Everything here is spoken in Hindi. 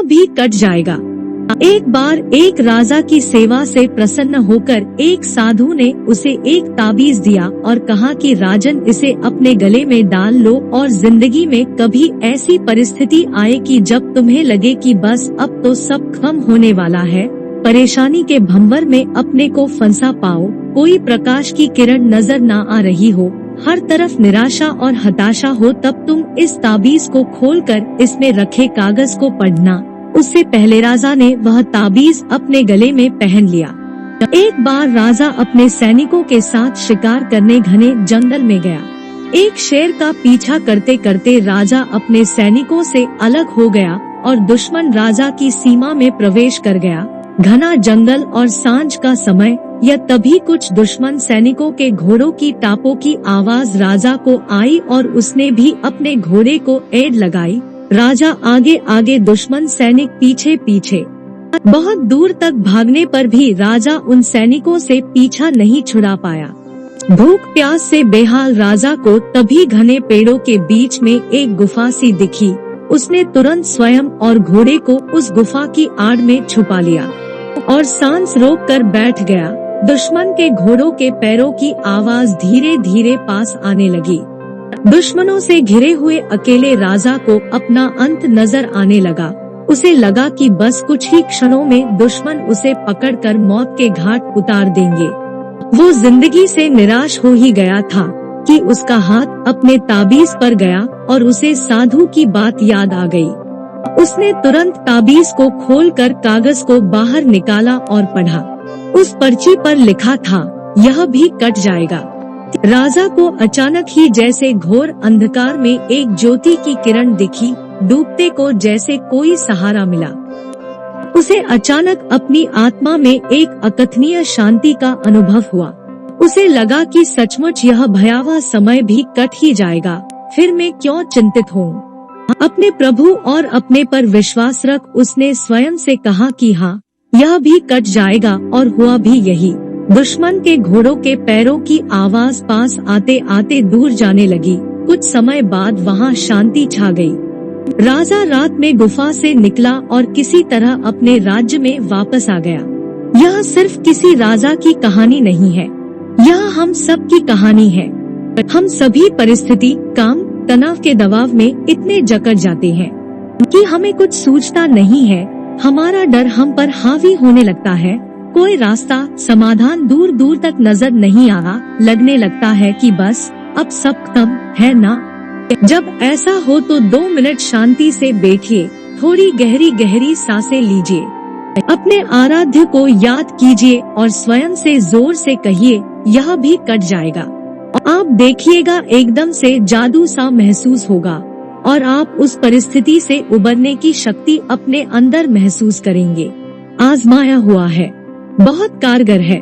भी कट जाएगा। एक बार एक राजा की सेवा से प्रसन्न होकर एक साधु ने उसे एक ताबीज दिया और कहा कि राजन, इसे अपने गले में डाल लो और जिंदगी में कभी ऐसी परिस्थिति आए कि जब तुम्हें लगे कि बस अब तो सब खत्म होने वाला है, परेशानी के भंवर में अपने को फंसा पाओ, कोई प्रकाश की किरण नजर ना आ रही हो, हर तरफ निराशा और हताशा हो, तब तुम इस ताबीज को खोलकर इसमें रखे कागज को पढ़ना। उससे पहले राजा ने वह ताबीज अपने गले में पहन लिया। एक बार राजा अपने सैनिकों के साथ शिकार करने घने जंगल में गया। एक शेर का पीछा करते करते राजा अपने सैनिकों से अलग हो गया और दुश्मन राजा की सीमा में प्रवेश कर गया। घना जंगल और सांझ का समय, यह तभी कुछ दुश्मन सैनिकों के घोड़ों की टापों की आवाज राजा को आई और उसने भी अपने घोड़े को एड़ लगाई। राजा आगे आगे, दुश्मन सैनिक पीछे पीछे। बहुत दूर तक भागने पर भी राजा उन सैनिकों से पीछा नहीं छुड़ा पाया। भूख प्यास से बेहाल राजा को तभी घने पेड़ों के बीच में एक गुफा सी दिखी। उसने तुरंत स्वयं और घोड़े को उस गुफा की आड़ में छुपा लिया और सांस रोक कर बैठ गया। दुश्मन के घोड़ों के पैरों की आवाज धीरे धीरे पास आने लगी। दुश्मनों से घिरे हुए अकेले राजा को अपना अंत नजर आने लगा। उसे लगा कि बस कुछ ही क्षणों में दुश्मन उसे पकड़कर मौत के घाट उतार देंगे। वो जिंदगी से निराश हो ही गया था कि उसका हाथ अपने ताबीज पर गया और उसे साधु की बात याद आ गई। उसने तुरंत ताबीज को खोलकर कागज को बाहर निकाला और पढ़ा। उस पर्ची पर लिखा था, यह भी कट जाएगा। राजा को अचानक ही जैसे घोर अंधकार में एक ज्योति की किरण दिखी, डूबते को जैसे कोई सहारा मिला। उसे अचानक अपनी आत्मा में एक अकथनीय शांति का अनुभव हुआ। उसे लगा कि सचमुच यह भयावह समय भी कट ही जाएगा, फिर मैं क्यों चिंतित हूँ। अपने प्रभु और अपने पर विश्वास रख उसने स्वयं से कहा कि हाँ, यह भी कट जाएगा, और हुआ भी यही। दुश्मन के घोड़ों के पैरों की आवाज पास आते आते दूर जाने लगी। कुछ समय बाद वहाँ शांति छा गई। राजा रात में गुफा से निकला और किसी तरह अपने राज्य में वापस आ गया। यह सिर्फ किसी राजा की कहानी नहीं है, यह हम सब की कहानी है। हम सभी परिस्थिति, काम, तनाव के दबाव में इतने जकड़ जाते हैं कि हमें कुछ सूझता नहीं है। हमारा डर हम पर हावी होने लगता है। कोई रास्ता, समाधान दूर दूर तक नजर नहीं आ रहा। लगने लगता है कि बस अब सब खत्म है ना। जब ऐसा हो तो 2 मिनट शांति से बैठिए, थोड़ी गहरी गहरी सांसें लीजिए, अपने आराध्य को याद कीजिए और स्वयं से जोर से कहिए, यह भी कट जाएगा। आप देखिएगा एकदम से जादू सा महसूस होगा और आप उस परिस्थिति से उबरने की शक्ति अपने अंदर महसूस करेंगे। आजमाया हुआ है, बहुत कारगर है।